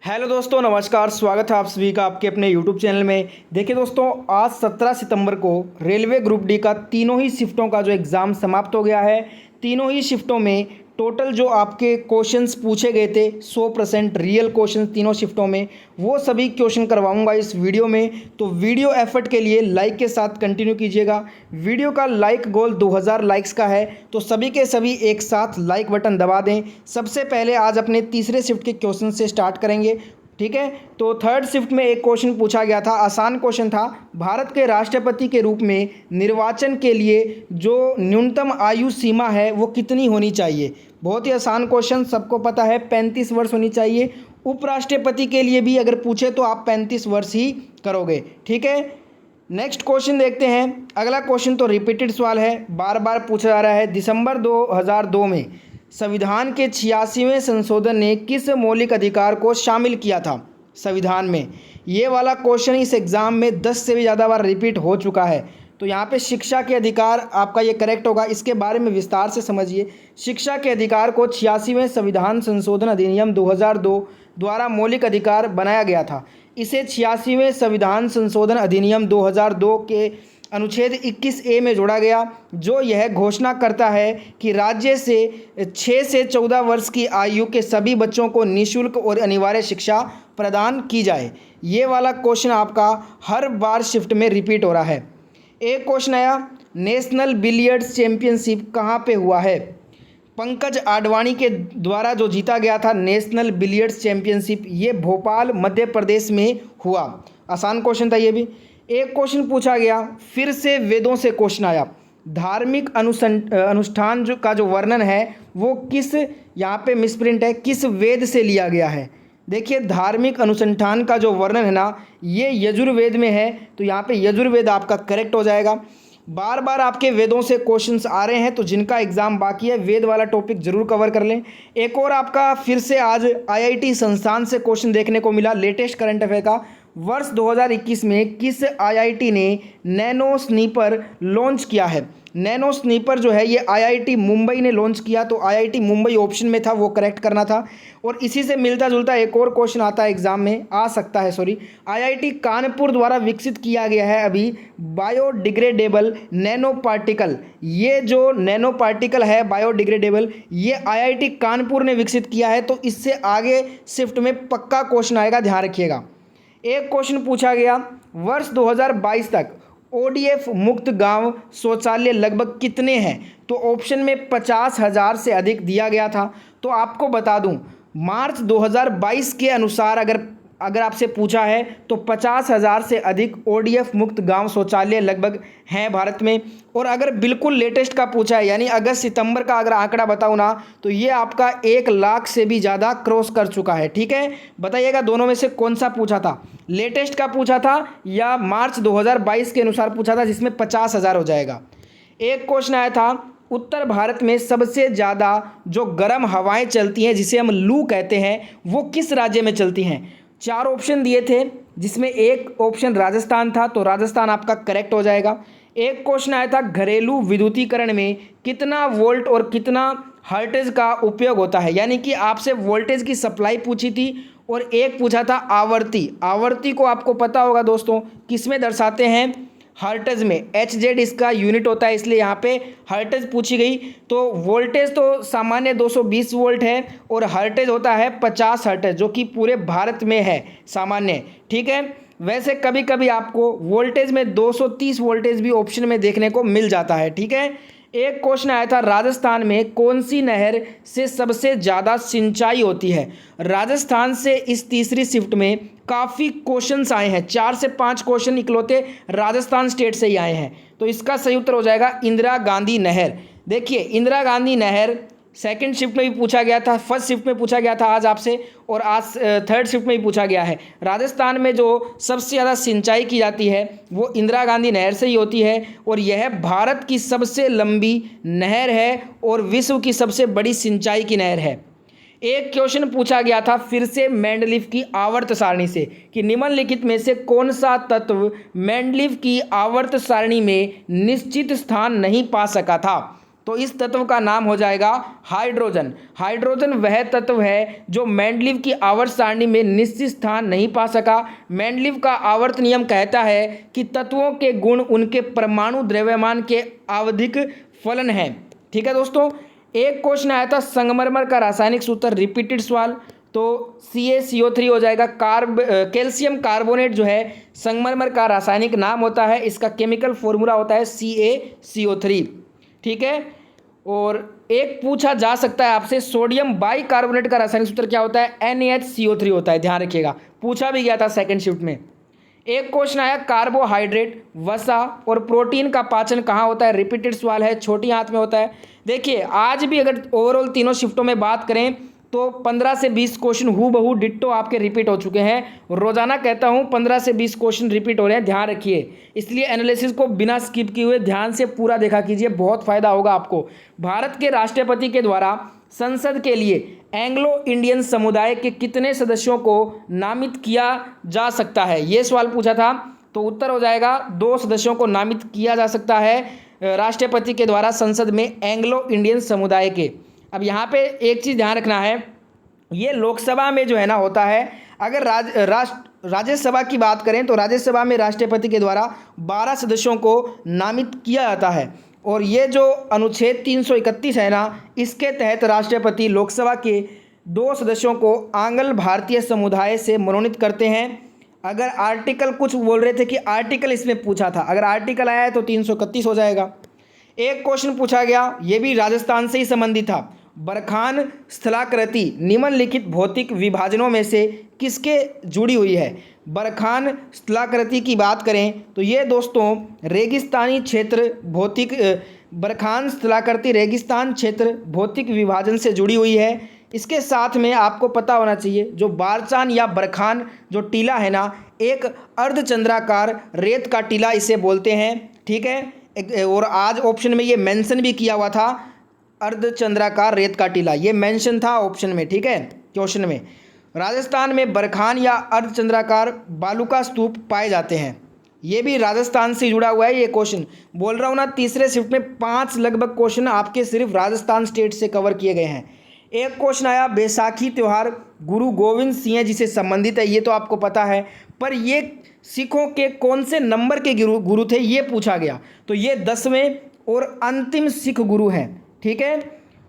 Hello दोस्तों, नमस्कार। स्वागत है आप सभी का आपके अपने यूट्यूब चैनल में। देखिए दोस्तों, आज 17 सितंबर को रेलवे ग्रुप डी का तीनों ही शिफ्टों का जो एग्ज़ाम समाप्त हो गया है। तीनों ही शिफ्टों में टोटल जो आपके क्वेश्चंस पूछे गए थे 100% रियल क्वेश्चन तीनों शिफ्टों में, वो सभी क्वेश्चन करवाऊंगा इस वीडियो में। तो वीडियो एफर्ट के लिए लाइक के साथ कंटिन्यू कीजिएगा। वीडियो का लाइक गोल 2000 लाइक्स का है, तो सभी के सभी एक साथ लाइक बटन दबा दें। सबसे पहले आज अपने तीसरे शिफ्ट के क्वेश्चन से स्टार्ट करेंगे, ठीक है। तो थर्ड शिफ्ट में एक क्वेश्चन पूछा गया था, आसान क्वेश्चन था। भारत के राष्ट्रपति के रूप में निर्वाचन के लिए जो न्यूनतम आयु सीमा है वो कितनी होनी चाहिए। बहुत ही आसान क्वेश्चन, सबको पता है 35 वर्ष होनी चाहिए। उपराष्ट्रपति के लिए भी अगर पूछे तो आप 35 वर्ष ही करोगे, ठीक है। नेक्स्ट क्वेश्चन देखते हैं। अगला क्वेश्चन तो रिपीटेड सवाल है, बार बार पूछा जा रहा है। दिसंबर 2002 में संविधान के 86वें संशोधन ने किस मौलिक अधिकार को शामिल किया था संविधान में। ये वाला क्वेश्चन इस एग्ज़ाम में 10 से भी ज़्यादा बार रिपीट हो चुका है। तो यहाँ पे शिक्षा के अधिकार आपका ये करेक्ट होगा। इसके बारे में विस्तार से समझिए। शिक्षा के अधिकार को 86वें संविधान संशोधन अधिनियम 2002 द्वारा मौलिक अधिकार बनाया गया था। इसे 86वें संविधान संशोधन अधिनियम 2002 के अनुच्छेद 21A में जोड़ा गया, जो यह घोषणा करता है कि राज्य से 6 से 14 वर्ष की आयु के सभी बच्चों को निःशुल्क और अनिवार्य शिक्षा प्रदान की जाए। ये वाला क्वेश्चन आपका हर बार शिफ्ट में रिपीट हो रहा है। एक क्वेश्चन आया, नेशनल बिलियर्ड्स चैंपियनशिप कहाँ पे हुआ है। पंकज आडवाणी के द्वारा जो जीता गया था नेशनल बिलियर्ड्स चैंपियनशिप, ये भोपाल मध्य प्रदेश में हुआ। आसान क्वेश्चन था ये भी। एक क्वेश्चन पूछा गया, फिर से वेदों से क्वेश्चन आया। धार्मिक अनुष्ठान जो वर्णन है वो किस, यहाँ पे मिसप्रिंट है, किस वेद से लिया गया है। देखिए, धार्मिक अनुसंधान का जो वर्णन है ना, ये यजुर्वेद में है, तो यहाँ पे यजुर्वेद आपका करेक्ट हो जाएगा। बार बार आपके वेदों से क्वेश्चंस आ रहे हैं, तो जिनका एग्ज़ाम बाकी है वेद वाला टॉपिक जरूर कवर कर लें। एक और आपका फिर से आज आईआईटी संस्थान से क्वेश्चन देखने को मिला, लेटेस्ट करंट अफेयर का। वर्ष 2021 में किस आईआईटी ने नैनो स्नीपर लॉन्च किया है। नैनो स्नीपर जो है ये आईआईटी मुंबई ने लॉन्च किया, तो आईआईटी मुंबई ऑप्शन में था, वो करेक्ट करना था। और इसी से मिलता जुलता एक और क्वेश्चन आता है एग्जाम में, आ सकता है सॉरी। आईआईटी कानपुर द्वारा विकसित किया गया है अभी बायोडिग्रेडेबल नैनो पार्टिकल। ये जो नैनो पार्टिकल है बायोडिग्रेडेबल, ये आईआईटी कानपुर ने विकसित किया है, तो इससे आगे शिफ्ट में पक्का क्वेश्चन आएगा, ध्यान रखिएगा। एक क्वेश्चन पूछा गया, वर्ष 2022 तक ओडीएफ मुक्त गांव शौचालय लगभग कितने हैं। तो ऑप्शन में 50,000 से अधिक दिया गया था। तो आपको बता दूं, मार्च 2022 के अनुसार अगर आपसे पूछा है तो 50,000 से अधिक ओडीएफ मुक्त गांव शौचालय लगभग हैं भारत में। और अगर बिल्कुल लेटेस्ट का पूछा है, यानी अगस्त सितंबर का अगर आंकड़ा बताऊं ना, तो ये आपका 1 लाख से भी ज़्यादा क्रॉस कर चुका है, ठीक है। बताइएगा दोनों में से कौन सा पूछा था, लेटेस्ट का पूछा था या मार्च 2022 के अनुसार पूछा था जिसमें 50,000 हो जाएगा। एक क्वेश्चन आया था, उत्तर भारत में सबसे ज़्यादा जो गर्म हवाएं चलती हैं जिसे हम लू कहते हैं, वो किस राज्य में चलती हैं। 4 ऑप्शन दिए थे, जिसमें एक ऑप्शन राजस्थान था, तो राजस्थान आपका करेक्ट हो जाएगा। एक क्वेश्चन आया था, घरेलू विद्युतीकरण में कितना वोल्ट और कितना हर्ट्ज का उपयोग होता है, यानी कि आपसे वोल्टेज की सप्लाई पूछी थी। और एक पूछा था आवर्ती। आवर्ती को आपको पता होगा दोस्तों किस में दर्शाते हैं, हर्ट्ज में। HZ इसका यूनिट होता है, इसलिए यहाँ पे हर्ट्ज पूछी गई। तो वोल्टेज तो सामान्य 220 वोल्ट है और हर्ट्ज होता है 50 हर्ट्ज, जो कि पूरे भारत में है सामान्य, ठीक है। वैसे कभी कभी आपको वोल्टेज में 230 वोल्टेज भी ऑप्शन में देखने को मिल जाता है, ठीक है। एक क्वेश्चन आया था, राजस्थान में कौन सी नहर से सबसे ज़्यादा सिंचाई होती है। राजस्थान से इस तीसरी शिफ्ट में काफ़ी क्वेश्चंस आए हैं, 4 से 5 क्वेश्चन इकलौते राजस्थान स्टेट से ही आए हैं। तो इसका सही उत्तर हो जाएगा इंदिरा गांधी नहर। देखिए, इंदिरा गांधी नहर सेकंड शिफ्ट में भी पूछा गया था, फर्स्ट शिफ्ट में पूछा गया था आज आपसे, और आज थर्ड शिफ्ट में भी पूछा गया है। राजस्थान में जो सबसे ज़्यादा सिंचाई की जाती है वो इंदिरा गांधी नहर से ही होती है, और यह भारत की सबसे लंबी नहर है और विश्व की सबसे बड़ी सिंचाई की नहर है। एक क्वेश्चन पूछा गया था फिर से मेंडलीफ की आवर्त सारणी से, कि निम्नलिखित में से कौन सा तत्व मेंडलीफ की आवर्त सारणी में निश्चित स्थान नहीं पा सका था। तो इस तत्व का नाम हो जाएगा हाइड्रोजन। हाइड्रोजन वह तत्व है जो मेंडलीव की आवर्त सारणी में निश्चित स्थान नहीं पा सका। मेंडलीव का आवर्त नियम कहता है कि तत्वों के गुण उनके परमाणु द्रव्यमान के आवधिक फलन है। ठीक है दोस्तों, एक क्वेश्चन आया था संगमरमर का रासायनिक सूत्र, रिपीटेड सवाल, तो CaCO3 हो जाएगा। कैल्शियम कार्बोनेट जो है संगमरमर का रासायनिक नाम होता है, इसका केमिकल फॉर्मूला होता है CaCO3। ठीक है, और एक पूछा जा सकता है आपसे सोडियम बाइकार्बोनेट का रासायनिक सूत्र क्या होता है, NaHCO3 होता है, ध्यान रखिएगा, पूछा भी गया था सेकंड शिफ्ट में। एक क्वेश्चन आया कार्बोहाइड्रेट, वसा और प्रोटीन का पाचन कहाँ होता है, रिपीटेड सवाल है, छोटी आंत में होता है। देखिए आज भी अगर ओवरऑल तीनों शिफ्टों में बात करें तो 15 से 20 क्वेश्चन हूबहू डिट्टो आपके रिपीट हो चुके हैं। रोजाना कहता हूं 15 से 20 क्वेश्चन रिपीट हो रहे हैं, ध्यान रखिए, इसलिए एनालिसिस को बिना स्किप किए हुए ध्यान से पूरा देखा कीजिए, बहुत फायदा होगा आपको। भारत के राष्ट्रपति के द्वारा संसद के लिए एंग्लो इंडियन समुदाय के कितने सदस्यों को नामित किया जा सकता है, ये सवाल पूछा था, तो उत्तर हो जाएगा 2 सदस्यों को नामित किया जा सकता है राष्ट्रपति के द्वारा संसद में एंग्लो इंडियन समुदाय के। अब यहाँ पे एक चीज़ ध्यान रखना है, ये लोकसभा में जो है ना होता है, अगर राज्यसभा की बात करें तो राज्यसभा में राष्ट्रपति के द्वारा 12 सदस्यों को नामित किया जाता है, और ये जो अनुच्छेद 331 है ना, इसके तहत राष्ट्रपति लोकसभा के 2 सदस्यों को आंग्ल भारतीय समुदाय से मनोनीत करते हैं। अगर आर्टिकल कुछ बोल रहे थे कि आर्टिकल इसमें पूछा था, अगर आर्टिकल आया है तो 331 हो जाएगा। एक क्वेश्चन पूछा गया, ये भी राजस्थान से ही संबंधित था, बरखान स्थलाकृति निम्नलिखित भौतिक विभाजनों में से किसके जुड़ी हुई है। बरखान स्थलाकृति की बात करें तो ये दोस्तों रेगिस्तानी क्षेत्र भौतिक बरखान स्थलाकृति रेगिस्तान क्षेत्र भौतिक विभाजन से जुड़ी हुई है। इसके साथ में आपको पता होना चाहिए जो बारचान या बरखान जो टीला है ना, एक अर्धचंद्राकार रेत का टीला इसे बोलते हैं। ठीक है, और आज ऑप्शन में ये मेंशन भी किया हुआ था, अर्धचंद्राकार रेत का टीला, ये मेंशन था ऑप्शन में। ठीक है, क्वेश्चन में राजस्थान में बरखान या अर्धचंद्राकार बालू का स्तूप पाए जाते हैं, ये भी राजस्थान से जुड़ा हुआ है। ये क्वेश्चन बोल रहा हूँ ना, तीसरे शिफ्ट में 5 लगभग क्वेश्चन आपके सिर्फ राजस्थान स्टेट से कवर किए गए हैं। एक क्वेश्चन आया बैसाखी त्यौहार गुरु गोविंद सिंह जी से संबंधित है, ये तो आपको पता है, पर ये सिखों के कौन से नंबर के गुरु थे ये पूछा गया, तो ये 10वें और अंतिम सिख गुरु हैं। ठीक है,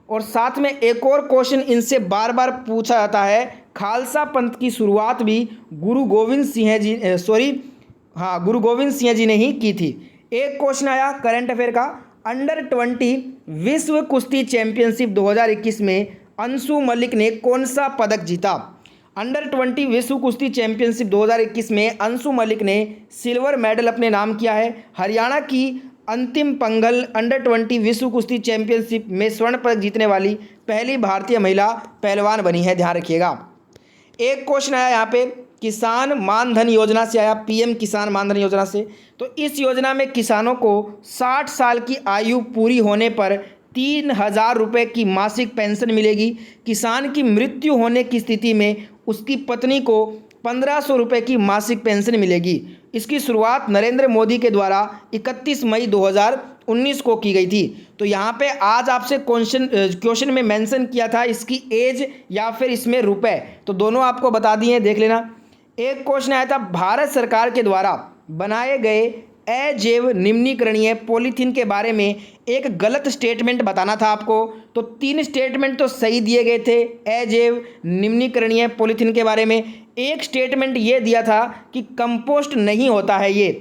और साथ में एक और क्वेश्चन इनसे बार बार पूछा जाता है, खालसा पंथ की शुरुआत भी गुरु गोविंद सिंह जी ने ही की थी। एक क्वेश्चन आया करंट अफेयर का, अंडर 20 विश्व कुश्ती चैंपियनशिप 2021 में अंशु मलिक ने कौन सा पदक जीता। अंडर 20 विश्व कुश्ती चैंपियनशिप 2021 में अंशु मलिक ने सिल्वर मेडल अपने नाम किया है। हरियाणा की अंतिम पंघल अंडर 20 विश्व कुश्ती चैंपियनशिप में स्वर्ण पदक जीतने वाली पहली भारतीय महिला पहलवान बनी है, ध्यान रखिएगा। एक क्वेश्चन आया यहाँ पे किसान मानधन योजना से आया, PM किसान मानधन योजना से, तो इस योजना में किसानों को 60 साल की आयु पूरी होने पर 3000 रुपये की मासिक पेंशन मिलेगी। किसान की मृत्यु होने की स्थिति में उसकी पत्नी को 1500 रुपये की मासिक पेंशन मिलेगी। इसकी शुरुआत नरेंद्र मोदी के द्वारा 31 मई 2019 को की गई थी। तो यहाँ पे आज आपसे क्वेश्चन में मेंशन किया था इसकी एज या फिर इसमें रुपए, तो दोनों आपको बता दिए, देख लेना। एक क्वेश्चन आया था भारत सरकार के द्वारा बनाए गए अजैव निम्नीकरणीय पॉलीथीन के बारे में एक गलत स्टेटमेंट बताना था आपको, तो 3 स्टेटमेंट तो सही दिए गए थे अजैव निम्नीकरणीय पॉलीथीन के बारे में। एक स्टेटमेंट ये दिया था कि कंपोस्ट नहीं होता है ये,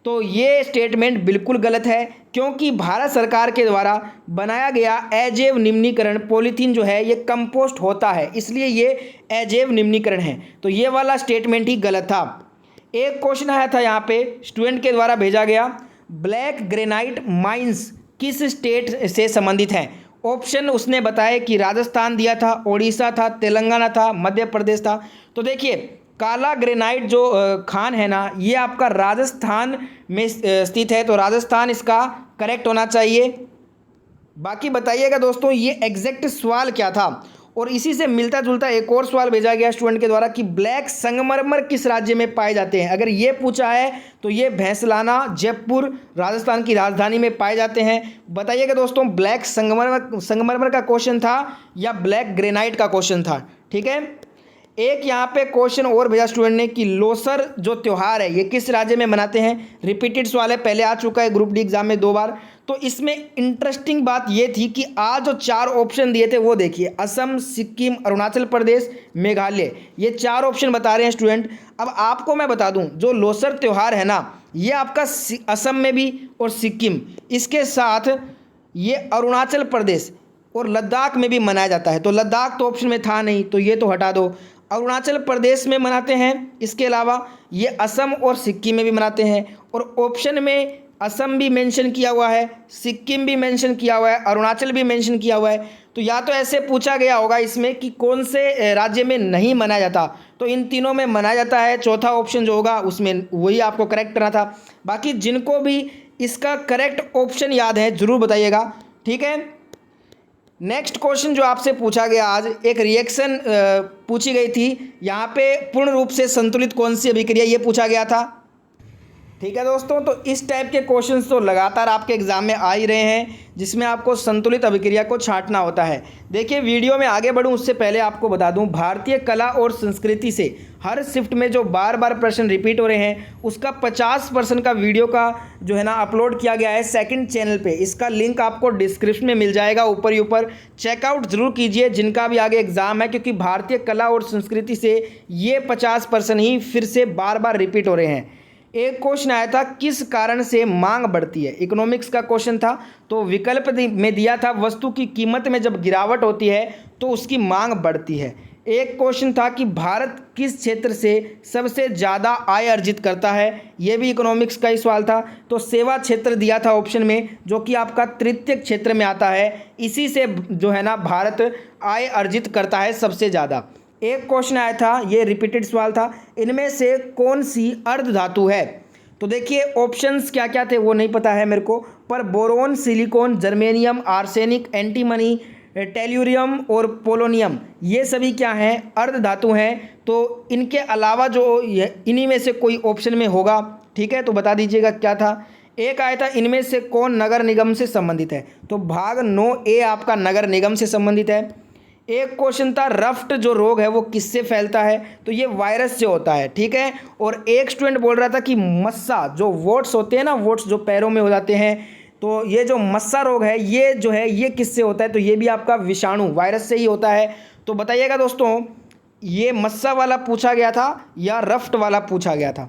तो ये स्टेटमेंट बिल्कुल गलत है, क्योंकि भारत सरकार के द्वारा बनाया गया अजैव निम्नीकरण पॉलीथीन जो है ये कंपोस्ट होता है, इसलिए ये अजैव निम्नीकरण है, तो ये वाला स्टेटमेंट ही गलत था। एक क्वेश्चन आया था यहाँ पे स्टूडेंट के द्वारा भेजा गया, ब्लैक ग्रेनाइट माइंस किस स्टेट से संबंधित हैं। ऑप्शन उसने बताया कि राजस्थान दिया था, ओडिशा था, तेलंगाना था, मध्य प्रदेश था। तो देखिए काला ग्रेनाइट जो खान है ना, ये आपका राजस्थान में स्थित है, तो राजस्थान इसका करेक्ट होना चाहिए। बाकी बताइएगा दोस्तों ये एग्जैक्ट सवाल क्या था। और इसी से मिलता जुलता एक और सवाल भेजा गया स्टूडेंट के द्वारा कि ब्लैक संगमरमर किस राज्य में पाए जाते हैं। अगर ये पूछा है तो ये भैंसलाना जयपुर राजस्थान की राजधानी में पाए जाते हैं। बताइएगा दोस्तों, ब्लैक संगमरमर का क्वेश्चन था या ब्लैक ग्रेनाइट का क्वेश्चन था। ठीक है, एक यहाँ पे क्वेश्चन और भेजा स्टूडेंट ने कि लोसर जो त्यौहार है ये किस राज्य में मनाते हैं। रिपीटेड सवाल है, पहले आ चुका है ग्रुप डी एग्जाम में 2 बार। तो इसमें इंटरेस्टिंग बात ये थी कि आज जो 4 ऑप्शन दिए थे वो देखिए, असम, सिक्किम, अरुणाचल प्रदेश, मेघालय, ये 4 ऑप्शन बता रहे हैं स्टूडेंट। अब आपको मैं बता दूं, जो लोसर त्यौहार है ना, ये आपका असम में भी और सिक्किम, इसके साथ ये अरुणाचल प्रदेश और लद्दाख में भी मनाया जाता है। तो लद्दाख तो ऑप्शन में था नहीं, तो ये तो हटा दो। अरुणाचल प्रदेश में मनाते हैं, इसके अलावा ये असम और सिक्किम में भी मनाते हैं। और ऑप्शन में असम भी मेंशन किया हुआ है, सिक्किम भी मेंशन किया हुआ है, अरुणाचल भी मेंशन किया हुआ है। तो या तो ऐसे पूछा गया होगा इसमें कि कौन से राज्य में नहीं मनाया जाता, तो इन तीनों में मनाया जाता है। चौथा ऑप्शन जो होगा उसमें वही आपको करेक्ट करना था। बाकी जिनको भी इसका करेक्ट ऑप्शन याद है ज़रूर बताइएगा। ठीक है, नेक्स्ट क्वेश्चन जो आपसे पूछा गया आज, एक रिएक्शन पूछी गई थी, यहाँ पे पूर्ण रूप से संतुलित कौन सी अभिक्रिया ये पूछा गया था। ठीक है दोस्तों, तो इस टाइप के क्वेश्चंस तो लगातार आपके एग्जाम में आ ही रहे हैं, जिसमें आपको संतुलित अभिक्रिया को छांटना होता है। देखिए, वीडियो में आगे बढ़ूं उससे पहले आपको बता दूं, भारतीय कला और संस्कृति से हर शिफ्ट में जो बार बार प्रश्न रिपीट हो रहे हैं उसका 50% का वीडियो का जो है ना अपलोड किया गया है सेकंड चैनल पे। इसका लिंक आपको डिस्क्रिप्शन में मिल जाएगा, ऊपर ही ऊपर चेकआउट जरूर कीजिए जिनका भी आगे एग्जाम है, क्योंकि भारतीय कला और संस्कृति से ये 50% ही फिर से बार बार रिपीट हो रहे हैं। एक क्वेश्चन आया था, किस कारण से मांग बढ़ती है, इकोनॉमिक्स का क्वेश्चन था। तो विकल्प में दिया था, वस्तु की कीमत में जब गिरावट होती है तो उसकी मांग बढ़ती है। एक क्वेश्चन था कि भारत किस क्षेत्र से सबसे ज़्यादा आय अर्जित करता है, यह भी इकोनॉमिक्स का ही सवाल था। तो सेवा क्षेत्र दिया था ऑप्शन में, जो कि आपका तृतीय क्षेत्र में आता है। इसी से जो है ना भारत आय अर्जित करता है सबसे ज़्यादा। एक क्वेश्चन आया था, ये रिपीटेड सवाल था, इनमें से कौन सी अर्ध धातु है। तो देखिए ऑप्शंस क्या क्या थे वो नहीं पता है मेरे को, पर boron, silicon, germanium, arsenic, antimony, tellurium और पोलोनियम, ये सभी क्या हैं, अर्ध धातु हैं। तो इनके अलावा जो इन्हीं में से कोई ऑप्शन में होगा। ठीक है, तो बता दीजिएगा क्या था। एक आया था, इनमें से कौन नगर निगम से संबंधित है। तो भाग 9A आपका नगर निगम से संबंधित है। एक क्वेश्चन था, रफ्ट जो रोग है वो किससे फैलता है। तो ये वायरस से होता है। ठीक है, और एक स्टूडेंट बोल रहा था कि मस्सा, जो वोट्स होते हैं ना, वोट्स जो पैरों में हो जाते हैं, तो ये जो मस्सा रोग है ये जो है ये किससे होता है। तो ये भी आपका विषाणु वायरस से ही होता है। तो बताइएगा दोस्तों, ये मस्सा वाला पूछा गया था या रफ्ट वाला पूछा गया था।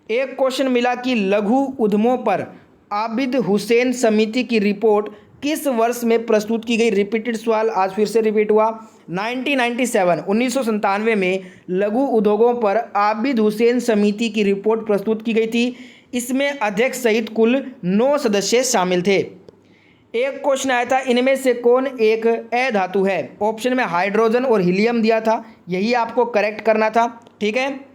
एक क्वेश्चन मिला कि लघु उद्यमों पर आबिद हुसैन समिति की रिपोर्ट किस वर्ष में प्रस्तुत की गई। रिपीटेड सवाल आज फिर से रिपीट हुआ। 1997 में लघु उद्योगों पर आबिद हुसैन समिति की रिपोर्ट प्रस्तुत की गई थी। इसमें अध्यक्ष सहित कुल 9 सदस्य शामिल थे। एक क्वेश्चन आया था, इनमें से कौन एक अधातु है। ऑप्शन में हाइड्रोजन और हीलियम दिया था, यही आपको करेक्ट करना था। ठीक है,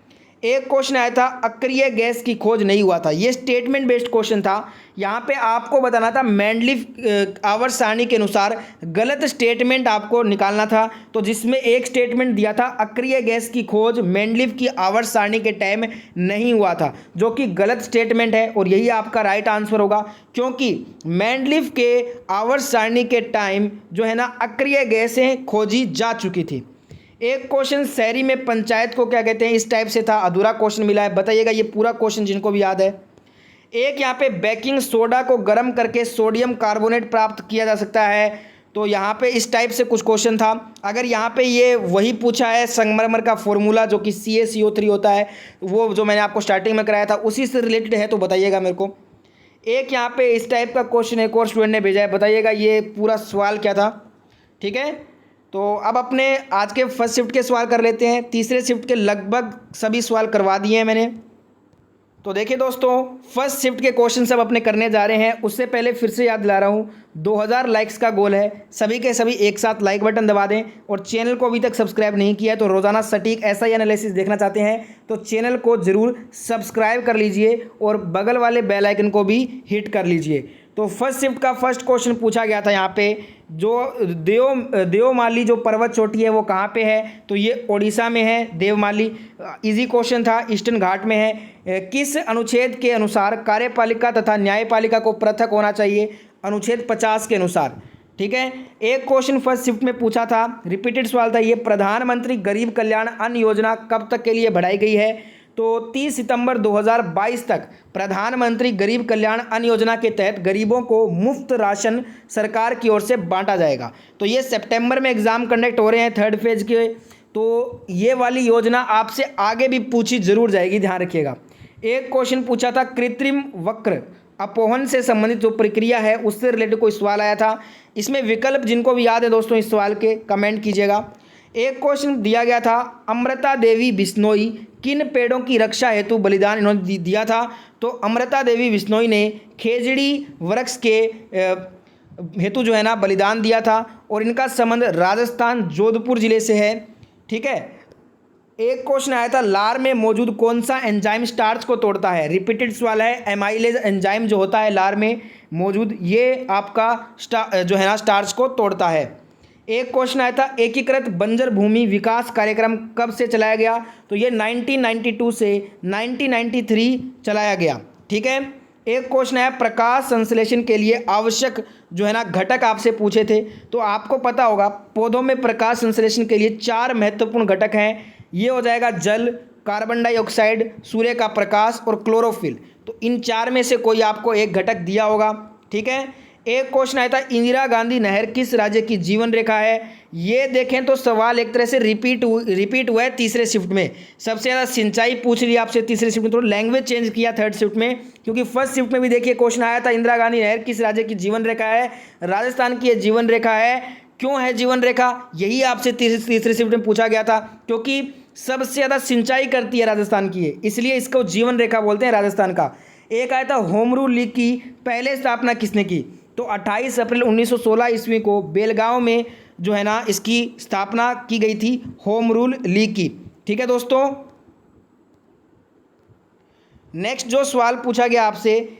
एक क्वेश्चन आया था, अक्रिय गैस की खोज नहीं हुआ था। ये स्टेटमेंट बेस्ड क्वेश्चन था। यहाँ पे आपको बताना था मेंडलीफ आवर्त सारणी के अनुसार गलत स्टेटमेंट आपको निकालना था। तो जिसमें एक स्टेटमेंट दिया था, अक्रिय गैस की खोज मेंडलीफ की आवर्त सारणी के टाइम नहीं हुआ था, जो कि गलत स्टेटमेंट है और यही आपका राइट आंसर होगा, क्योंकि मेंडलीफ के आवर्त सारणी के टाइम जो है ना अक्रिय गैसें खोजी जा चुकी थी। एक क्वेश्चन, शहरी में पंचायत को क्या कहते हैं, इस टाइप से था, अधूरा क्वेश्चन मिला है। बताइएगा ये पूरा क्वेश्चन जिनको भी याद है। एक यहाँ पे बेकिंग सोडा को गर्म करके सोडियम कार्बोनेट प्राप्त किया जा सकता है। तो यहाँ पे इस टाइप से कुछ क्वेश्चन था। अगर यहाँ पे ये वही पूछा है संगमरमर का फॉर्मूला जो कि CaCO3 होता है, वो जो मैंने आपको स्टार्टिंग में कराया था उसी से रिलेटेड है, तो बताइएगा मेरे को। एक यहाँ पे इस टाइप का क्वेश्चन एक और स्टूडेंट ने भेजा है, बताइएगा ये पूरा सवाल क्या था। ठीक है, तो अब अपने आज के फर्स्ट शिफ्ट के सवाल कर लेते हैं। तीसरे शिफ्ट के लगभग सभी सवाल करवा दिए हैं मैंने। तो देखिए दोस्तों, फर्स्ट शिफ्ट के क्वेश्चन सब अपने करने जा रहे हैं। उससे पहले फिर से याद दिला रहा हूँ, 2000 लाइक्स का गोल है। सभी के सभी एक साथ लाइक बटन दबा दें, और चैनल को अभी तक सब्सक्राइब नहीं किया है तो रोज़ाना सटीक SI एनालिसिस देखना चाहते हैं तो चैनल को ज़रूर सब्सक्राइब कर लीजिए और बगल वाले बेल आइकन को भी हिट कर लीजिए। तो फर्स्ट शिफ्ट का फर्स्ट क्वेश्चन पूछा गया था यहाँ पे, जो देवमाली जो पर्वत चोटी है वो कहाँ पे है, तो ये ओडिशा में है देवमाली। इजी क्वेश्चन था, ईस्टर्न घाट में है। किस अनुच्छेद के अनुसार कार्यपालिका तथा न्यायपालिका को पृथक होना चाहिए, अनुच्छेद 50 के अनुसार। ठीक है, एक क्वेश्चन फर्स्ट शिफ्ट में पूछा था, रिपीटेड सवाल था ये, प्रधानमंत्री गरीब कल्याण अन्न योजना कब तक के लिए बढ़ाई गई है, तो 30 सितंबर 2022 तक प्रधानमंत्री गरीब कल्याण अन्न योजना के तहत गरीबों को मुफ्त राशन सरकार की ओर से बांटा जाएगा। तो ये सितंबर में एग्ज़ाम कंडक्ट हो रहे हैं थर्ड फेज के, तो ये वाली योजना आपसे आगे भी पूछी जरूर जाएगी, ध्यान रखिएगा। एक क्वेश्चन पूछा था, कृत्रिम वक्र अपोहन से संबंधित जो प्रक्रिया है उससे रिलेटेड कोई सवाल आया था। इसमें विकल्प जिनको भी याद है दोस्तों इस सवाल के कमेंट कीजिएगा। एक क्वेश्चन दिया गया था, अमृता देवी बिश्नोई किन पेड़ों की रक्षा हेतु बलिदान इन्होंने दिया था, तो अमृता देवी बिश्नोई ने खेजड़ी वृक्ष के हेतु जो है ना बलिदान दिया था, और इनका संबंध राजस्थान जोधपुर जिले से है। ठीक है, एक क्वेश्चन आया था, लार में मौजूद कौन सा एंजाइम स्टार्च को तोड़ता है, रिपीटेड सवाल है। एमाइलेज एंजाइम जो होता है लार में मौजूद, ये आपका जो है ना स्टार्च को तोड़ता है। एक क्वेश्चन आया था, एकीकृत बंजर भूमि विकास कार्यक्रम कब से चलाया गया, तो ये 1992 से 1993 चलाया गया। ठीक है, एक क्वेश्चन आया, प्रकाश संश्लेषण के लिए आवश्यक जो है ना घटक आपसे पूछे थे, तो आपको पता होगा पौधों में प्रकाश संश्लेषण के लिए 4 महत्वपूर्ण घटक हैं। ये हो जाएगा जल, कार्बन डाइऑक्साइड, सूर्य का प्रकाश और क्लोरोफिल। तो इन 4 में से कोई आपको एक घटक दिया होगा। ठीक है, एक क्वेश्चन आया था, इंदिरा गांधी नहर किस राज्य की जीवन रेखा है। ये देखें तो सवाल एक तरह से रिपीट हुआ है तीसरे शिफ्ट में। सबसे ज़्यादा सिंचाई पूछ ली आपसे तीसरे शिफ्ट में, थोड़ा लैंग्वेज चेंज किया थर्ड शिफ्ट में, क्योंकि फर्स्ट शिफ्ट में भी देखिए क्वेश्चन आया था, इंदिरा गांधी नहर किस राज्य की जीवन रेखा है, राजस्थान की जीवन रेखा है। क्यों है जीवन रेखा, यही आपसे तीसरे शिफ्ट में पूछा गया था, क्योंकि सबसे ज़्यादा सिंचाई करती है राजस्थान की है, इसलिए इसको जीवन रेखा बोलते हैं राजस्थान का। एक आया था, होम रूल लीग की पहले स्थापना किसने की, तो 28 अप्रैल 1916 ईस्वी को बेलगांव में जो है ना इसकी स्थापना की गई थी, होम रूल लीग की। ठीक है दोस्तों, नेक्स्ट जो सवाल पूछा गया आपसे,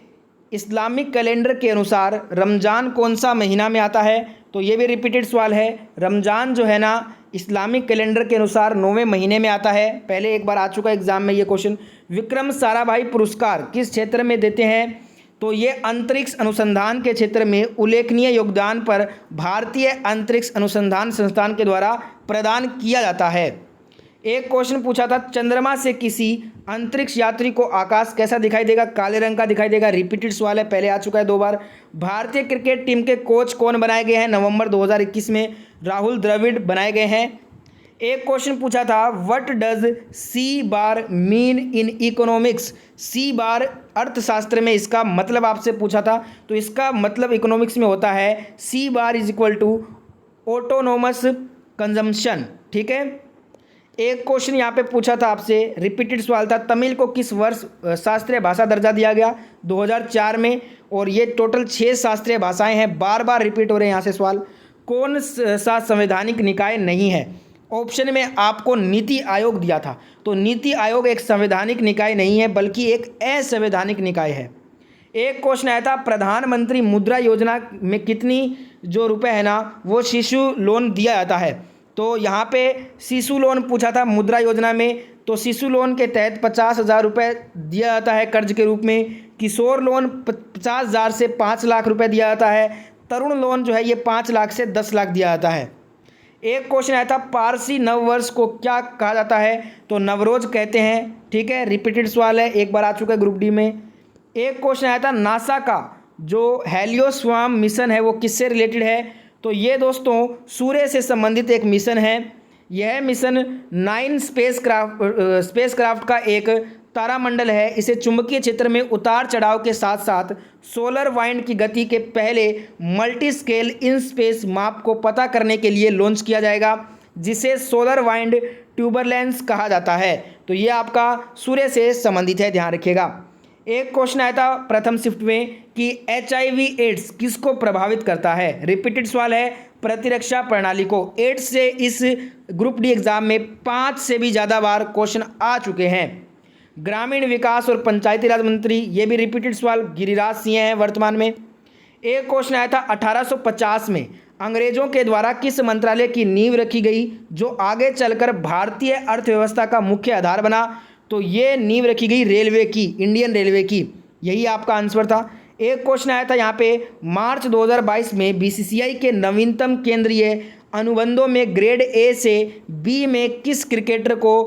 इस्लामिक कैलेंडर के अनुसार रमज़ान कौन सा महीना में आता है, तो ये भी रिपीटेड सवाल है। रमज़ान जो है ना इस्लामिक कैलेंडर के अनुसार 9वें महीने में आता है, पहले एक बार आ चुका एग्जाम में ये क्वेश्चन। विक्रम साराभाई पुरस्कार किस क्षेत्र में देते हैं, तो ये अंतरिक्ष अनुसंधान के क्षेत्र में उल्लेखनीय योगदान पर भारतीय अंतरिक्ष अनुसंधान संस्थान के द्वारा प्रदान किया जाता है। एक क्वेश्चन पूछा था, चंद्रमा से किसी अंतरिक्ष यात्री को आकाश कैसा दिखाई देगा, काले रंग का दिखाई देगा, रिपीटेड सवाल है, पहले आ चुका है 2 बार। भारतीय क्रिकेट टीम के कोच कौन बनाए गए हैं, नवंबर 2021 में राहुल द्रविड़ बनाए गए हैं। एक क्वेश्चन पूछा था, what does C bar mean in economics, C bar अर्थशास्त्र में इसका मतलब आपसे पूछा था, तो इसका मतलब इकोनॉमिक्स में होता है C bar is equal to autonomous consumption. ठीक है, एक क्वेश्चन यहाँ पे पूछा था आपसे, रिपीटेड सवाल था, तमिल को किस वर्ष शास्त्रीय भाषा दर्जा दिया गया, 2004 में, और ये टोटल 6 शास्त्रीय भाषाएं हैं, बार बार रिपीट हो रहे हैं यहाँ से सवाल। कौन सा संवैधानिक निकाय नहीं है, ऑप्शन में आपको नीति आयोग दिया था, तो नीति आयोग एक संवैधानिक निकाय नहीं है बल्कि एक असंवैधानिक निकाय है। एक क्वेश्चन आया था, प्रधानमंत्री मुद्रा योजना में कितनी जो रुपए है ना वो शिशु लोन दिया जाता है, तो यहाँ पे शिशु लोन पूछा था मुद्रा योजना में, तो शिशु लोन के तहत 50,000 रुपये दिया जाता है कर्ज के रूप में। किशोर लोन 50,000 से 5 लाख रुपए दिया जाता है। तरुण लोन जो है ये 5 लाख से 10 लाख दिया जाता है। एक क्वेश्चन आया था, पारसी नववर्ष को क्या कहा जाता है, तो नवरोज कहते हैं। ठीक है, रिपीटेड सवाल है, एक बार आ चुका है ग्रुप डी में। एक क्वेश्चन आया था, नासा का जो हेलियोस्वाम मिशन है वो किससे रिलेटेड है, तो ये दोस्तों सूर्य से संबंधित एक मिशन है। यह मिशन 9 स्पेसक्राफ्ट का एक तारामंडल है। इसे चुंबकीय क्षेत्र में उतार चढ़ाव के साथ साथ सोलर वाइंड की गति के पहले मल्टी स्केल इन स्पेस माप को पता करने के लिए लॉन्च किया जाएगा, जिसे सोलर वाइंड ट्यूबरलेंस कहा जाता है। तो ये आपका सूर्य से संबंधित है, ध्यान रखिएगा। एक क्वेश्चन आया था प्रथम शिफ्ट में कि HIV एड्स किसको प्रभावित करता है, रिपीटेड सवाल है, प्रतिरक्षा प्रणाली को। एड्स से इस ग्रुप डी एग्जाम में 5 से भी ज़्यादा बार क्वेश्चन आ चुके हैं। ग्रामीण विकास और पंचायती राज मंत्री, ये भी रिपीटेड सवाल, गिरिराज सिंह हैं वर्तमान में। एक क्वेश्चन आया था 1850 में अंग्रेजों के द्वारा किस मंत्रालय की नींव रखी गई जो आगे चलकर भारतीय अर्थव्यवस्था का मुख्य आधार बना? तो ये नींव रखी गई रेलवे की, इंडियन रेलवे की। यही आपका आंसर था। एक क्वेश्चन आया था यहाँ पे, मार्च 2022 में बीसीसीआई के नवीनतम केंद्रीय अनुबंधों में ग्रेड ए से बी में किस क्रिकेटर को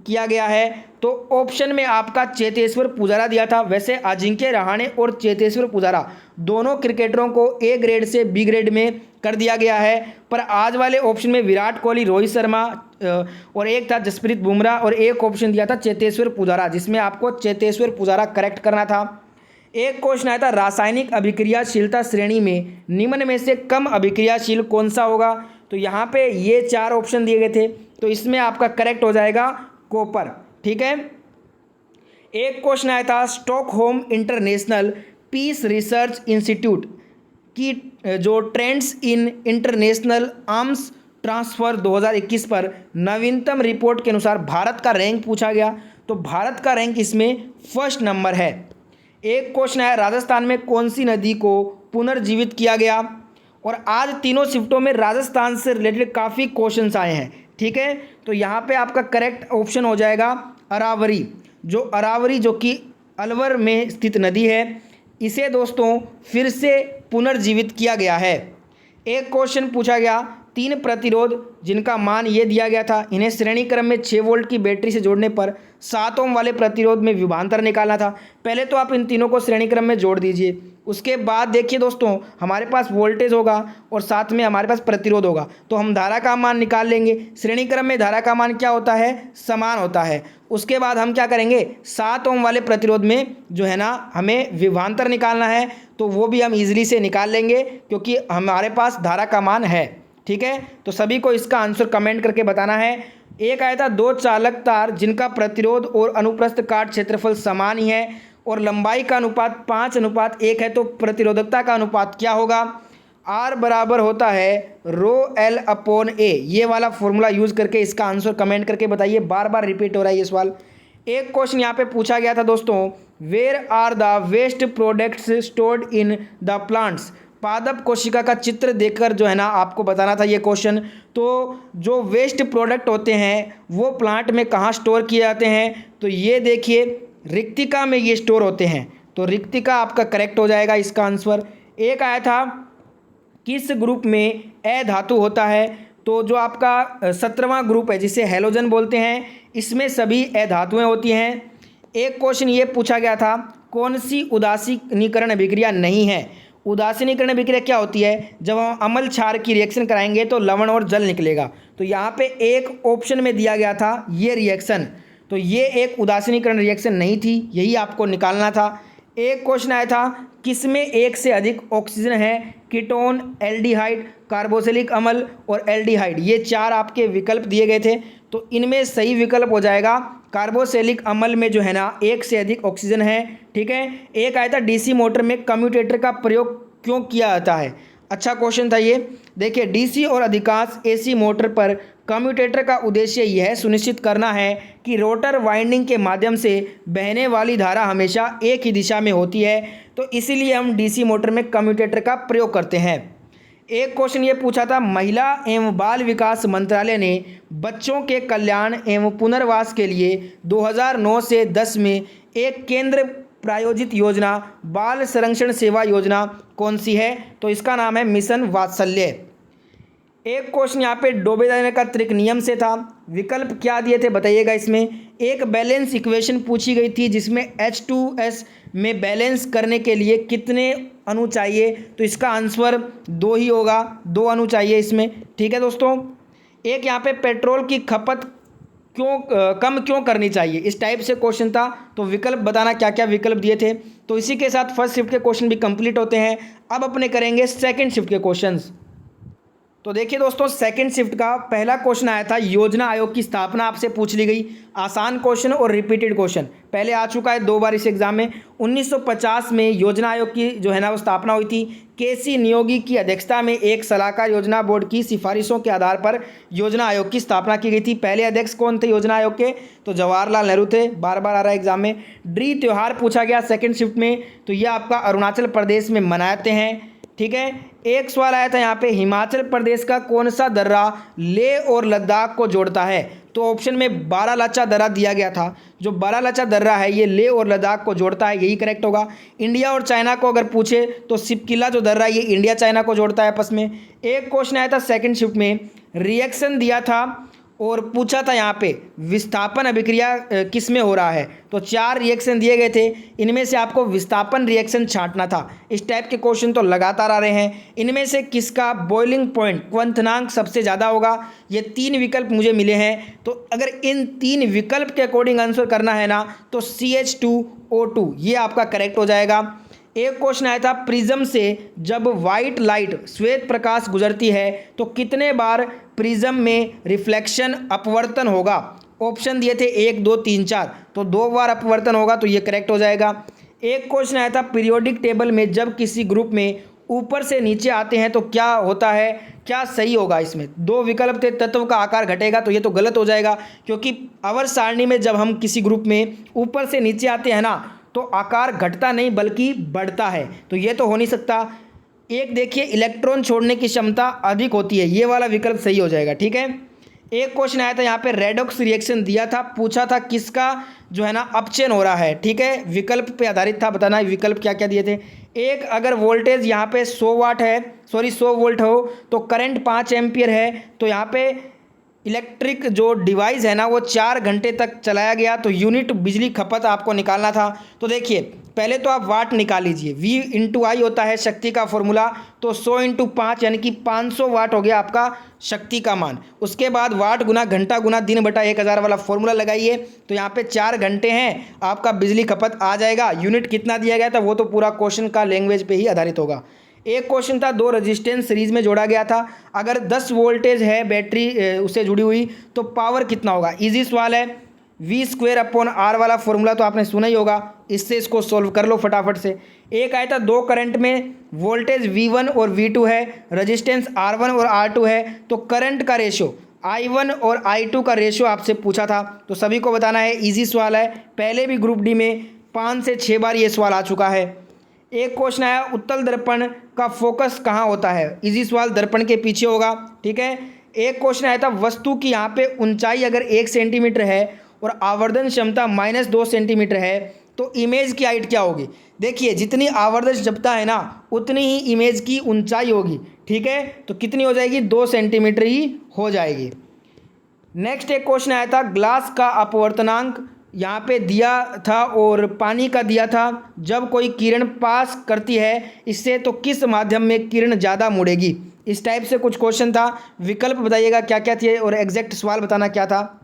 किया गया है? तो ऑप्शन में आपका चेतेश्वर पुजारा दिया था। वैसे अजिंक्य रहाणे और चेतेश्वर पुजारा दोनों क्रिकेटरों को ए ग्रेड से बी ग्रेड में कर दिया गया है, पर आज वाले ऑप्शन में विराट कोहली, रोहित शर्मा और एक था जसप्रीत बुमराह और एक ऑप्शन दिया था चेतेश्वर पुजारा, जिसमें आपको चेतेश्वर पुजारा करेक्ट करना था। एक क्वेश्चन आया था, रासायनिक अभिक्रियाशीलता श्रेणी में निम्न में से कम अभिक्रियाशील कौन सा होगा? तो यहाँ पे ये 4 ऑप्शन दिए गए थे, तो इसमें आपका करेक्ट हो जाएगा कॉपर। ठीक है। एक क्वेश्चन आया था, Stockholm International Peace Research Institute की जो trends in international arms transfer 2021 पर नवीनतम रिपोर्ट के अनुसार भारत का रैंक पूछा गया, तो भारत का रैंक इसमें फर्स्ट नंबर है। एक क्वेश्चन है, राजस्थान में कौन सी नदी को पुनर्जीवित किया गया? और आज तीनों शिफ्टों में राजस्थान से रिलेटेड काफ़ी क्वेश्चंस आए हैं। ठीक है, तो यहाँ पे आपका करेक्ट ऑप्शन हो जाएगा अरावरी। अरावरी जो कि अलवर में स्थित नदी है, इसे दोस्तों फिर से पुनर्जीवित किया गया है। एक क्वेश्चन पूछा गया, 3 प्रतिरोध जिनका मान ये दिया गया था, इन्हें श्रेणी क्रम में 6 वोल्ट की बैटरी से जोड़ने पर 7 ओम वाले प्रतिरोध में विभवांतर निकालना था। पहले तो आप इन तीनों को श्रेणी क्रम में जोड़ दीजिए, उसके बाद देखिए दोस्तों हमारे पास वोल्टेज होगा और साथ में हमारे पास प्रतिरोध होगा, तो हम धारा का मान निकाल लेंगे। श्रेणी क्रम में धारा का मान क्या होता है? समान होता है। उसके बाद हम क्या करेंगे, 7 ओम वाले प्रतिरोध में जो है ना हमें विभवांतर निकालना है, तो वो भी हम इजीली से निकाल लेंगे क्योंकि हमारे पास धारा का मान है। ठीक है, तो सभी को इसका आंसर कमेंट करके बताना है। एक आया था, 2 चालक तार जिनका प्रतिरोध और अनुप्रस्थ काट क्षेत्रफल समान ही है और लंबाई का अनुपात 5:1 है, तो प्रतिरोधकता का अनुपात क्या होगा? R बराबर होता है ρl/A। ये वाला फॉर्मूला यूज़ करके इसका आंसर कमेंट करके बताइए, बार बार रिपीट हो रहा है ये सवाल। एक क्वेश्चन यहाँ पे पूछा गया था दोस्तों, where are the waste products stored in the plants? पादप कोशिका का चित्र देखकर जो है ना आपको बताना था ये क्वेश्चन। तो जो वेस्ट प्रोडक्ट होते हैं वो प्लांट में कहाँ स्टोर किए जाते हैं? तो ये देखिए रिक्तिका में ये स्टोर होते हैं, तो रिक्तिका आपका करेक्ट हो जाएगा इसका आंसर। एक आया था, किस ग्रुप में ए धातु होता है? तो जो आपका 17वां ग्रुप है जिसे हैलोजन बोलते हैं, इसमें सभी ए धातुएँ होती हैं। एक क्वेश्चन ये पूछा गया था, कौन सी उदासीनीकरण अभिक्रिया नहीं है? उदासीनीकरण अभिक्रिया क्या होती है? जब हम अम्ल क्षार की रिएक्शन कराएंगे तो लवण और जल निकलेगा, तो यहाँ पे एक ऑप्शन में दिया गया था ये रिएक्शन, तो ये एक उदासीनीकरण रिएक्शन नहीं थी, यही आपको निकालना था। एक क्वेश्चन आया था, किसमें एक से अधिक ऑक्सीजन है? कीटोन, एल्डिहाइड, कार्बोक्सिलिक अम्ल और एल्डिहाइड, ये 4 आपके विकल्प दिए गए थे, तो इनमें सही विकल्प हो जाएगा कार्बोक्सिलिक अम्ल में जो है ना एक से अधिक ऑक्सीजन है। ठीक है। एक आया था, डीसी मोटर में कम्यूटेटर का प्रयोग क्यों किया जाता है? अच्छा क्वेश्चन था ये। देखिए, डीसी और अधिकांश एसी मोटर पर कम्यूटेटर का उद्देश्य यह सुनिश्चित करना है कि रोटर वाइंडिंग के माध्यम से बहने वाली धारा हमेशा एक ही दिशा में होती है, तो इसीलिए हम डीसी मोटर में कम्यूटेटर का प्रयोग करते हैं। एक क्वेश्चन ये पूछा था, महिला एवं बाल विकास मंत्रालय ने बच्चों के कल्याण एवं पुनर्वास के लिए 2009 से 10 में एक केंद्र प्रायोजित योजना बाल संरक्षण सेवा योजना कौन सी है? तो इसका नाम है मिशन वात्सल्य। एक क्वेश्चन यहाँ पे डोबे जाने का त्रिक नियम से था, विकल्प क्या दिए थे बताइएगा। इसमें एक बैलेंस इक्वेशन पूछी गई थी जिसमें H2S में बैलेंस करने के लिए कितने अणु चाहिए? तो इसका आंसर 2 ही होगा, 2 अणु चाहिए इसमें। ठीक है दोस्तों। एक यहाँ पे पेट्रोल की खपत कम क्यों करनी चाहिए, इस टाइप से क्वेश्चन था, तो विकल्प बताना क्या क्या विकल्प दिए थे। तो इसी के साथ फर्स्ट शिफ्ट के क्वेश्चन भी कंप्लीट होते हैं। अब अपने करेंगे सेकंड शिफ्ट के क्वेश्चंस। तो देखिए दोस्तों, सेकंड शिफ्ट का पहला क्वेश्चन आया था, योजना आयोग की स्थापना आपसे पूछ ली गई। आसान क्वेश्चन और रिपीटेड क्वेश्चन पहले आ चुका है 2 बार इस एग्जाम में। 1950 में योजना आयोग की जो है ना वो स्थापना हुई थी। केसी नियोगी की अध्यक्षता में एक सलाहकार योजना बोर्ड की सिफारिशों के आधार पर योजना आयोग की स्थापना की गई थी। पहले अध्यक्ष कौन थे योजना आयोग के? तो जवाहरलाल नेहरू थे, बार बार आ रहा है एग्जाम में। ड्री त्यौहार पूछा गया सेकेंड शिफ्ट में, तो यह आपका अरुणाचल प्रदेश में मनाते हैं। ठीक है। एक सवाल आया था यहाँ पे, हिमाचल प्रदेश का कौन सा दर्रा लेह और लद्दाख को जोड़ता है? तो ऑप्शन में बारालाचा दर्रा दिया गया था। जो बारालाचा दर्रा है ये लेह और लद्दाख को जोड़ता है, यही करेक्ट होगा। इंडिया और चाइना को अगर पूछे तो सिपकिला जो दर्रा है ये इंडिया चाइना को जोड़ता है आपस में। एक क्वेश्चन आया था सेकंड शिफ्ट में, रिएक्शन दिया था और पूछा था यहाँ पे विस्थापन अभिक्रिया किस में हो रहा है? तो 4 रिएक्शन दिए गए थे, इनमें से आपको विस्थापन रिएक्शन छांटना था। इस टाइप के क्वेश्चन तो लगातार आ रहे हैं। इनमें से किसका बॉइलिंग पॉइंट क्वथनांक सबसे ज़्यादा होगा? ये 3 विकल्प मुझे मिले हैं, तो अगर इन 3 विकल्प के अकॉर्डिंग आंसर करना है ना तो CH2O2 ये आपका करेक्ट हो जाएगा। एक क्वेश्चन आया था, प्रिज्म से जब वाइट लाइट श्वेत प्रकाश गुजरती है तो कितने बार प्रिज्म में रिफ्लेक्शन अपवर्तन होगा? ऑप्शन दिए थे 1 2 3 4, तो 2 बार अपवर्तन होगा, तो ये करेक्ट हो जाएगा। एक क्वेश्चन आया था, पीरियोडिक टेबल में जब किसी ग्रुप में ऊपर से नीचे आते हैं तो क्या होता है? क्या सही होगा? इसमें 2 विकल्प थे, तत्व का आकार घटेगा, तो ये तो गलत हो जाएगा, क्योंकि आवर्त सारणी में जब हम किसी ग्रुप में ऊपर से नीचे आते हैं ना तो आकार घटता नहीं बल्कि बढ़ता है, तो ये तो हो नहीं सकता। एक देखिए, इलेक्ट्रॉन छोड़ने की क्षमता अधिक होती है, ये वाला विकल्प सही हो जाएगा, ठीक है। एक क्वेश्चन आया था यहाँ पे, रेडॉक्स रिएक्शन दिया था, पूछा था किसका जो है ना अपचयन हो रहा है, ठीक है। विकल्प पे आधारित था, बताना विकल्प क्या क्या दिए थे। एक, अगर वोल्टेज यहाँ पे 100 वाट है, 100 वोल्ट हो तो करंट 5 एम्पियर है, तो यहाँ पे इलेक्ट्रिक जो डिवाइस है ना वो 4 घंटे तक चलाया गया, तो यूनिट बिजली खपत आपको निकालना था। तो देखिए, पहले तो आप वाट निकाल लीजिए, V/I होता है शक्ति का फॉर्मूला, तो 100 × 5 यानी कि 500 वाट हो गया आपका शक्ति का मान। उसके बाद वाट गुना घंटा गुना दिन/1000 वाला फॉर्मूला लगाइए, तो यहाँ पे 4 घंटे हैं, आपका बिजली खपत आ जाएगा। यूनिट कितना दिया गया था वो तो पूरा क्वेश्चन का लैंग्वेज पे ही आधारित होगा। एक क्वेश्चन था, 2 रेजिस्टेंस सीरीज में जोड़ा गया था, अगर 10 वोल्टेज है बैटरी उससे जुड़ी हुई तो पावर कितना होगा? इजी सवाल है, V²/R वाला फॉर्मूला तो आपने सुना ही होगा, इससे इसको सॉल्व कर लो फटाफट से। एक आया था, 2 करंट में वोल्टेज V1 और V2 है, रेजिस्टेंस R1 और R2 है, तो करंट का रेशो I1 और I2 का रेशो आपसे पूछा था, तो सभी को बताना है। इजी सवाल है, पहले भी ग्रुप डी में 5 से 6 बार ये सवाल आ चुका है। एक क्वेश्चन आया, उत्तल दर्पण का फोकस कहाँ होता है? इजी सवाल, दर्पण के पीछे होगा, ठीक है। एक क्वेश्चन आया था, वस्तु की यहाँ पे ऊंचाई अगर 1 सेंटीमीटर है और आवर्धन क्षमता -2 सेंटीमीटर है तो इमेज की हाइट क्या होगी? देखिए, जितनी आवर्धन क्षमता है ना उतनी ही इमेज की ऊंचाई होगी, ठीक है। तो कितनी हो जाएगी? 2 सेंटीमीटर ही हो जाएगी। नेक्स्ट एक क्वेश्चन आया था, ग्लास का अपवर्तनांक यहाँ पे दिया था और पानी का दिया था, जब कोई किरण पास करती है इससे तो किस माध्यम में किरण ज़्यादा मुड़ेगी? इस टाइप से कुछ क्वेश्चन था, विकल्प बताइएगा क्या क्या थे और एग्जैक्ट सवाल बताना क्या था।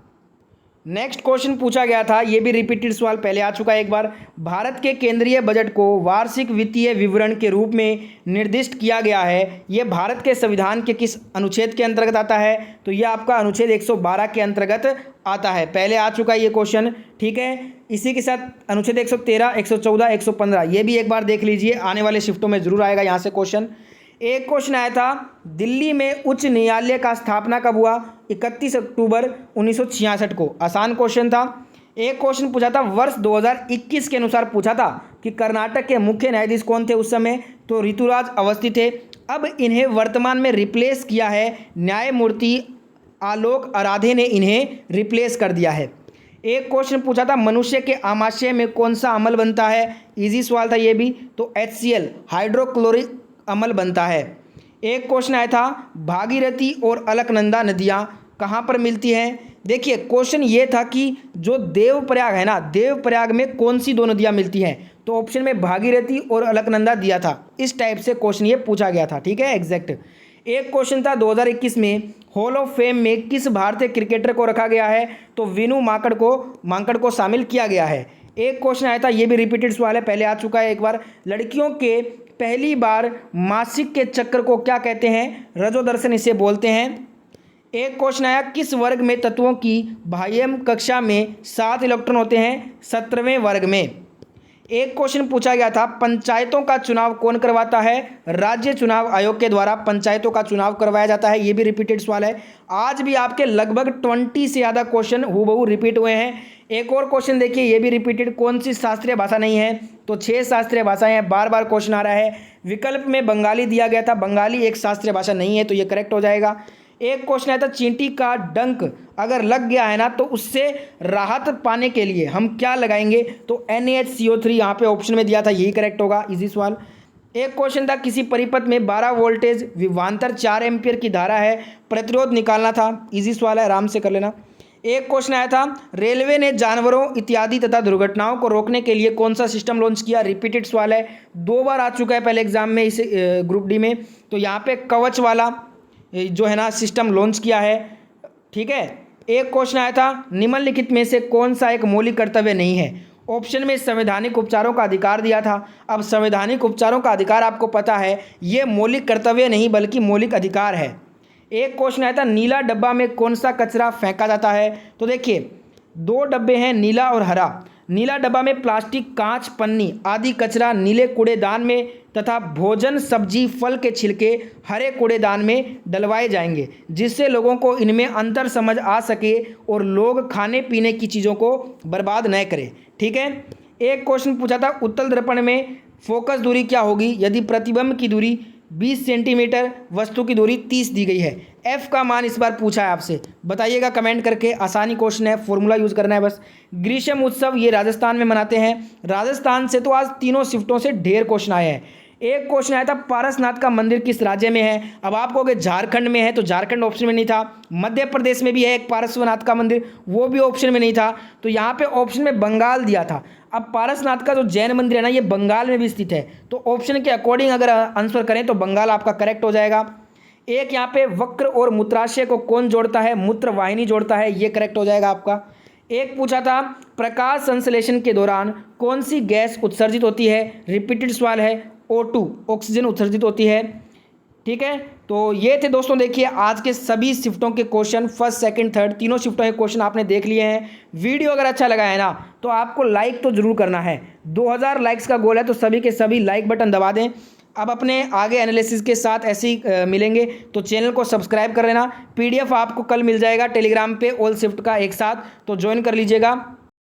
नेक्स्ट क्वेश्चन पूछा गया था, ये भी रिपीटेड सवाल पहले आ चुका है एक बार, भारत के केंद्रीय बजट को वार्षिक वित्तीय विवरण के रूप में निर्दिष्ट किया गया है, ये भारत के संविधान के किस अनुच्छेद के अंतर्गत आता है? तो ये आपका अनुच्छेद 112 के अंतर्गत आता है, पहले आ चुका है ये क्वेश्चन, ठीक है। इसी के साथ अनुच्छेद 113, 114, 115 ये भी एक बार देख लीजिए, आने वाले शिफ्टों में जरूर आएगा यहाँ से क्वेश्चन। एक क्वेश्चन आया था, दिल्ली में उच्च न्यायालय का स्थापना कब हुआ? 31 अक्टूबर 1966 को, आसान क्वेश्चन था। एक क्वेश्चन पूछा था, वर्ष 2021 के अनुसार पूछा था कि कर्नाटक के मुख्य न्यायाधीश कौन थे उस समय? तो ऋतुराज अवस्थी थे। अब इन्हें वर्तमान में रिप्लेस किया है न्यायमूर्ति आलोक आराधे ने, इन्हें रिप्लेस कर दिया है। एक क्वेश्चन पूछा था, मनुष्य के आमाशय में कौन सा अम्ल बनता है? इजी सवाल था ये भी, तो HCl हाइड्रोक्लोरिक अम्ल बनता है। एक क्वेश्चन आया था, भागीरथी और अलकनंदा नदियाँ कहाँ पर मिलती हैं? देखिए, क्वेश्चन ये था कि जो देवप्रयाग है ना, देवप्रयाग में कौन सी 2 नदियाँ मिलती हैं? तो ऑप्शन में भागीरथी और अलकनंदा दिया था, इस टाइप से क्वेश्चन ये पूछा गया था, ठीक है, एग्जैक्ट। एक क्वेश्चन था, 2021 में हॉल ऑफ फेम में किस भारतीय क्रिकेटर को रखा गया है? तो विनू मांकड़ को शामिल किया गया है। एक क्वेश्चन आया था, ये भी रिपीटेड सवाल है, पहले आ चुका है एक बार, लड़कियों के पहली बार मासिक के चक्र को क्या कहते हैं? रजोदर्शन इसे बोलते हैं। एक क्वेश्चन आया, किस वर्ग में तत्वों की बाह्य कक्षा में 7 इलेक्ट्रॉन होते हैं? 17वें वर्ग में। एक क्वेश्चन पूछा गया था, पंचायतों का चुनाव कौन करवाता है? राज्य चुनाव आयोग के द्वारा पंचायतों का चुनाव करवाया जाता है। ये भी रिपीटेड सवाल है। आज भी आपके लगभग 20 से ज़्यादा क्वेश्चन हूबहू रिपीट हुए हैं। एक और क्वेश्चन देखिए, ये भी रिपीटेड, कौन सी शास्त्रीय भाषा नहीं है? तो 6 शास्त्रीय भाषाएं हैं, बार बार क्वेश्चन आ रहा है। विकल्प में बंगाली दिया गया था, बंगाली एक शास्त्रीय भाषा नहीं है, तो ये करेक्ट हो जाएगा। एक क्वेश्चन आया था, चींटी का डंक अगर लग गया है ना तो उससे राहत पाने के लिए हम क्या लगाएंगे? तो NaHCO3 यहाँ पे ऑप्शन में दिया था, यही करेक्ट होगा। इजी सवाल। एक क्वेश्चन था, किसी परिपथ में 12 वोल्टेज विभवांतर 4 एम्पियर की धारा है, प्रतिरोध निकालना था। इजी सवाल है, आराम से कर लेना। एक क्वेश्चन आया था, रेलवे ने जानवरों इत्यादि तथा दुर्घटनाओं को रोकने के लिए कौन सा सिस्टम लॉन्च किया? रिपीटेड सवाल है, 2 बार आ चुका है पहले एग्जाम में, इस ग्रुप डी में। तो यहाँ पे कवच वाला जो है ना सिस्टम लॉन्च किया है, ठीक है। एक क्वेश्चन आया था, निम्नलिखित में से कौन सा एक मौलिक कर्तव्य नहीं है? ऑप्शन में संवैधानिक उपचारों का अधिकार दिया था। अब संवैधानिक उपचारों का अधिकार आपको पता है, ये मौलिक कर्तव्य नहीं बल्कि मौलिक अधिकार है। एक क्वेश्चन आया था, नीला डब्बा में कौन सा कचरा फेंका जाता है? तो देखिए 2 डब्बे हैं, नीला और हरा। नीला डब्बा में प्लास्टिक, कांच, पन्नी आदि कचरा नीले कूड़ेदान में तथा भोजन, सब्जी, फल के छिलके हरे कूड़ेदान में डलवाए जाएंगे, जिससे लोगों को इनमें अंतर समझ आ सके और लोग खाने पीने की चीज़ों को बर्बाद न करें, ठीक है। एक क्वेश्चन पूछा था, उत्तल दर्पण में फोकस दूरी क्या होगी यदि प्रतिबिंब की दूरी 20 सेंटीमीटर, वस्तु की दूरी 30 दी गई है? एफ का मान इस बार पूछा है आपसे, बताइएगा कमेंट करके। आसानी क्वेश्चन है, फॉर्मूला यूज करना है बस। ग्रीष्म उत्सव ये राजस्थान में मनाते हैं। राजस्थान से तो आज तीनों शिफ्टों से ढेर क्वेश्चन आए हैं। एक क्वेश्चन आया था, पारसनाथ का मंदिर किस राज्य में है? अब आप कहोगे झारखंड में है, तो झारखंड ऑप्शन में नहीं था। मध्य प्रदेश में भी है एक पारसनाथ का मंदिर, वो भी ऑप्शन में नहीं था। तो यहाँ पे ऑप्शन में बंगाल दिया था। अब पारसनाथ का जो जैन मंदिर है ना, ये बंगाल में भी स्थित है, तो ऑप्शन के अकॉर्डिंग अगर आंसर करें तो बंगाल आपका करेक्ट हो जाएगा। एक यहाँ पे वक्र और मूत्राशय को कौन जोड़ता है? मूत्र वाहिनी जोड़ता है, ये करेक्ट हो जाएगा आपका। एक पूछा था, प्रकाश संश्लेषण के दौरान कौन सी गैस उत्सर्जित होती है? रिपीटेड सवाल है, O2 ऑक्सीजन उत्सर्जित होती है, ठीक है। तो ये थे दोस्तों, देखिए आज के सभी शिफ्टों के क्वेश्चन, फर्स्ट सेकंड थर्ड तीनों शिफ्टों के क्वेश्चन आपने देख लिए हैं। वीडियो अगर अच्छा लगा है ना तो आपको लाइक तो जरूर करना है। 2000 लाइक्स का गोल है, तो सभी के सभी लाइक बटन दबा दें। अब अपने आगे एनालिसिस के साथ ऐसे ही मिलेंगे, तो चैनल को सब्सक्राइब कर लेना। PDF आपको कल मिल जाएगा टेलीग्राम पे ऑल शिफ्ट का एक साथ, तो ज्वाइन कर लीजिएगा।